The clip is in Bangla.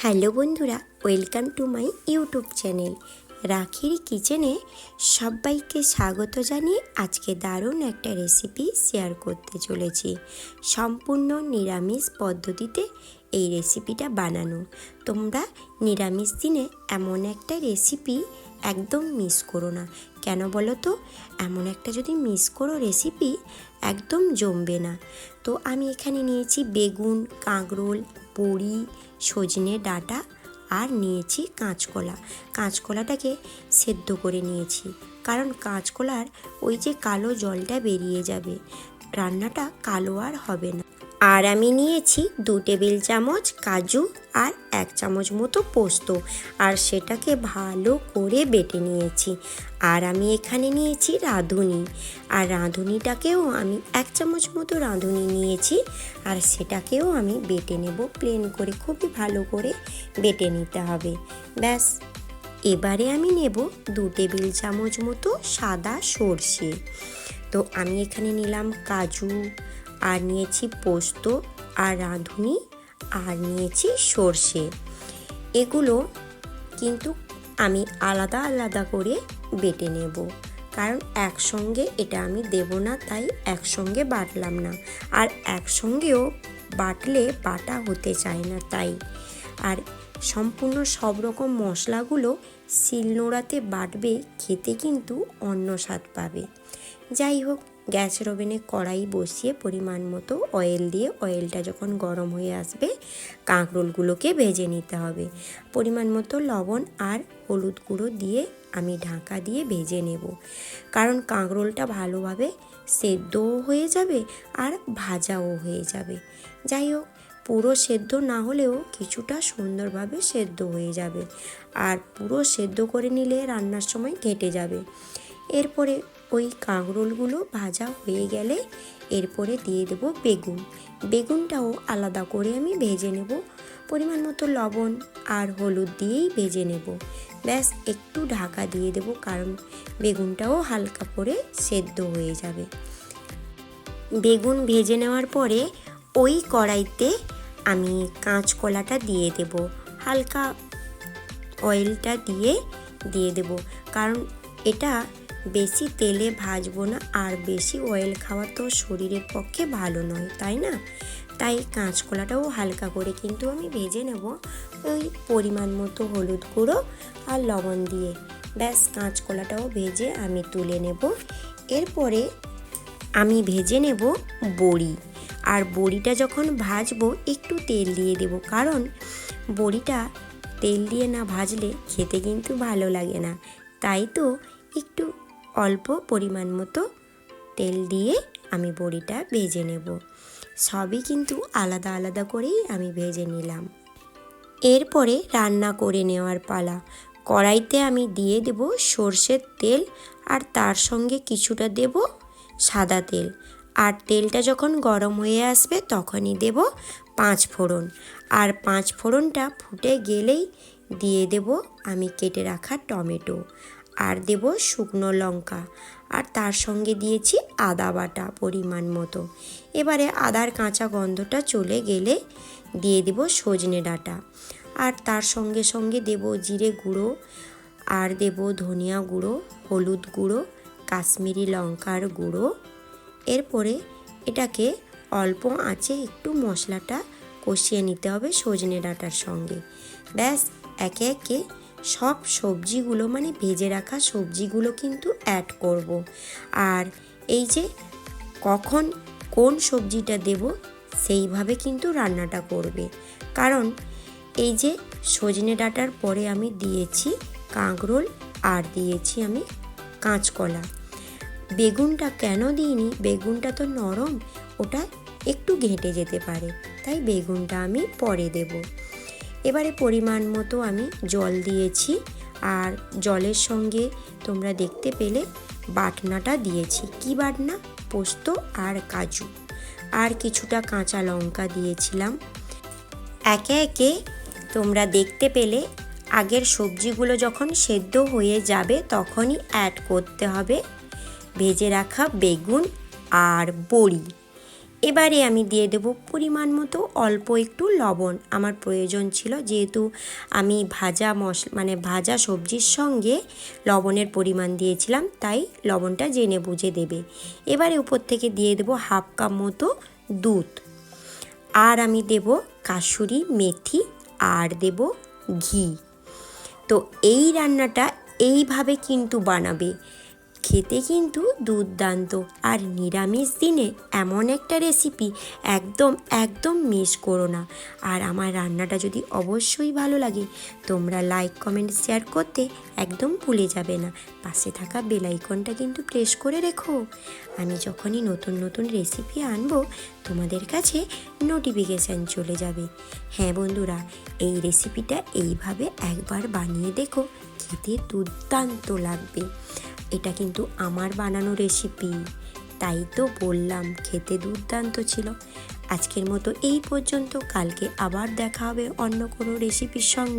হ্যালো বন্ধুরা, welcome to my YouTube channel রাখির কিচেনে সবাইকে স্বাগত জানিয়ে আজকে দারুণ একটা রেসিপি শেয়ার করতে চলেছি। সম্পূর্ণ নিরামিষ পদ্ধতিতে এই রেসিপিটা বানানো। তোমরা নিরামিষ দিনে এমন একটা রেসিপি একদম মিস করো না। কেন বলো তো? এমন একটা যদি মিস করো রেসিপি একদম জমবে না। তো আমি এখানে নিয়েছি বেগুন, কাঁকরোল, বড়ি, সজনে ডাঁটা আর নিয়েছি কাঁচকলা। কাঁচকলাটাকে সেদ্ধ করে নিয়েছি, কারণ কাঁচকলার ওই যে কালো জলটা বেরিয়ে যাবে, রান্নাটা কালো আর হবে না। আর আমি নিয়েছি 2 টেবিল চামচ কাজু আর 1 চামচ মতো পোস্ত, আর সেটাকে ভালো করে বেটে নিয়েছি। আর আমি এখানে নিয়েছি রাঁধুনি, আর রাঁধুনিটাকেও আমি 1 চামচ মতো রাঁধুনি নিয়েছি, আর সেটাকেও আমি বেটে নেব প্লেন করে, খুবই ভালো করে বেটে নিতে হবে। ব্যাস, এবারে আমি নেব 2 টেবিল চামচ মতো সাদা সর্ষে। তো আমি এখানে নিলাম কাজু, আর নিয়েছি পোস্ত আর রাঁধুনি, আর নিয়েছি সর্ষে। এগুলো কিন্তু আমি আলাদা আলাদা করে বেটে নেব, কারণ একসঙ্গে এটা আমি দেব না, তাই একসঙ্গে বাটলাম না। আর একসঙ্গেও বাটলে বাটা হতে চায় না, তাই। আর সম্পূর্ণ সব রকম মশলাগুলো শিলনোড়াতে বাটবে, খেতে কিন্তু অন্য স্বাদ পাবে। যাই হোক, গ্যাসের ওভেনে কড়াই বসিয়ে পরিমাণ মতো অয়েল দিয়ে, অয়েলটা যখন গরম হয়ে আসবে কাঁকরোলগুলোকে ভেজে নিতে হবে। পরিমাণ মতো লবণ আর হলুদ গুঁড়ো দিয়ে আমি ঢাকা দিয়ে ভেজে নেব, কারণ কাঁকরোলটা ভালোভাবে সেদ্ধও হয়ে যাবে আর ভাজাও হয়ে যাবে। যাই হোক, পুরো সেদ্ধ না হলেও কিছুটা সুন্দরভাবে সেদ্ধ হয়ে যাবে, আর পুরো সেদ্ধ করে নিলে রান্নার সময় ঘেঁটে যাবে। এরপরে ওই কাঁকরোলগুলো ভাজা হয়ে গেলে এরপরে দিয়ে দেবো বেগুন। বেগুনটাও আলাদা করে আমি ভেজে নেব, পরিমাণ মতো লবণ আর হলুদ দিয়েই ভেজে নেব। ব্যাস, একটু ঢাকা দিয়ে দেব, কারণ বেগুনটাও হালকা করে সেদ্ধ হয়ে যাবে। বেগুন ভেজে নেওয়ার পরে ওই কড়াইতে আমি কাঁচকলাটা দিয়ে দেব, হালকা অয়েলটা দিয়ে দেব, কারণ এটা বেশি তেলে ভাজবো না, আর বেশি অয়েল খাওয়া তো শরীরের পক্ষে ভালো নয়, তাই না? তাই কাঁচকলাটাও হালকা করে কিন্তু আমি ভেজে নেব, ওই পরিমাণ মতো হলুদ গুঁড়ো আর লবণ দিয়ে। ব্যাস, কাঁচকলাটাও ভেজে আমি তুলে নেব। এরপরে আমি ভেজে নেব বড়ি, আর বড়িটা যখন ভাজবো একটু তেল দিয়ে দেব, কারণ বড়িটা তেল দিয়ে না ভাজলে খেতে কিন্তু ভালো লাগে না। তাই তো একটু অল্প পরিমাণ মতো তেল দিয়ে আমি বড়িটা ভেজে নেব। সবই কিন্তু আলাদা আলাদা করেই আমি ভেজে নিলাম। এরপরে রান্না করে নেওয়ার পালা। কড়াইতে আমি দিয়ে দেব সর্ষের তেল, আর তার সঙ্গে কিছুটা দেব সাদা তেল। আর তেলটা যখন গরম হয়ে আসবে তখনই দেব 5 ফোড়ন, আর 5 ফোড়নটা ফুটে গেলেই দিয়ে দেব আমি কেটে রাখা টমেটো, আর দেব শুকনো লঙ্কা, আর তার সঙ্গে দিয়েছি আদা বাটা পরিমাণ মতো। এবারে আদার কাঁচা গন্ধটা চলে গেলে দিয়ে দেব সজনে ডাঁটা, আর তার সঙ্গে সঙ্গে দেব জিরে গুঁড়ো, আর দেব ধনিয়া গুঁড়ো, হলুদ গুঁড়ো, কাশ্মীরি লঙ্কার গুঁড়ো। এরপরে এটাকে অল্প আঁচে একটু মশলাটা কষিয়ে নিতে হবে সজনে ডাঁটার সঙ্গে। ব্যাস, একে একে সব সবজিগুলো, মানে ভেজে রাখা সবজিগুলো কিন্তু অ্যাড করব। আর এই যে কখন কোন সবজিটা দেব সেইভাবে কিন্তু রান্নাটা করবে, কারণ এই যে সজনে ডাঁটার পরে আমি দিয়েছি কাঁকরোল, আর দিয়েছি আমি কাঁচকলা। বেগুনটা কেন দিইনি? বেগুনটা তো নরম, ওটা একটু ঘেঁটে যেতে পারে, তাই বেগুনটা আমি পরে দেব। এবারে পরিমাণ মতো আমি জল দিয়েছি, আর জলের সঙ্গে তোমরা দেখতে পেলে বাটনাটা দিয়েছি। কি বাটনা? পোস্ত আর কাজু, আর কিছুটা কাঁচা লঙ্কা দিয়েছিলাম। একে একে তোমরা দেখতে পেলে আগের সবজিগুলো যখন সেদ্ধ হয়ে যাবে তখনই অ্যাড করতে হবে ভেজে রাখা বেগুন আর বড়ি। এবারে আমি দিয়ে দেব পরিমাণ মতো অল্প একটু লবণ। আমার প্রয়োজন ছিল, যেহেতু আমি ভাজা সবজির সঙ্গে লবণের পরিমাণ দিয়েছিলাম, তাই লবণটা জেনে বুঝে দেবে। এবারে উপর থেকে দিয়ে দেব হাফ কাপ মতো দুধ, আর আমি দেব কাসুরি মেথি, আর দেব ঘি। তো এই রান্নাটা এইভাবে কিন্তু বানাবে, খেতে কিন্তু দুর্দান্ত। আর নিরামিষ দিনে এমন একটা রেসিপি একদম মিস করো না। আর আমার রান্নাটা যদি অবশ্যই ভালো লাগে, তোমরা লাইক কমেন্ট শেয়ার করতে একদম ভুলে যাবে না। পাশে থাকা বেল আইকনটা কিন্তু প্রেস করে রেখো। আমি যখনই নতুন নতুন রেসিপি আনবো, তোমাদের কাছে নোটিফিকেশান চলে যাবে। হ্যাঁ বন্ধুরা, এই রেসিপিটা এইভাবে একবার বানিয়ে দেখো, খেতে দুর্দান্ত লাগবে। এটা কিন্তু আমার বানানো রেসিপি, তাই তো বললাম খেতে দুর্দান্ত ছিল। আজকের মতো এই পর্যন্ত, কালকে আবার দেখা হবে অন্য কোনো রেসিপির সঙ্গে।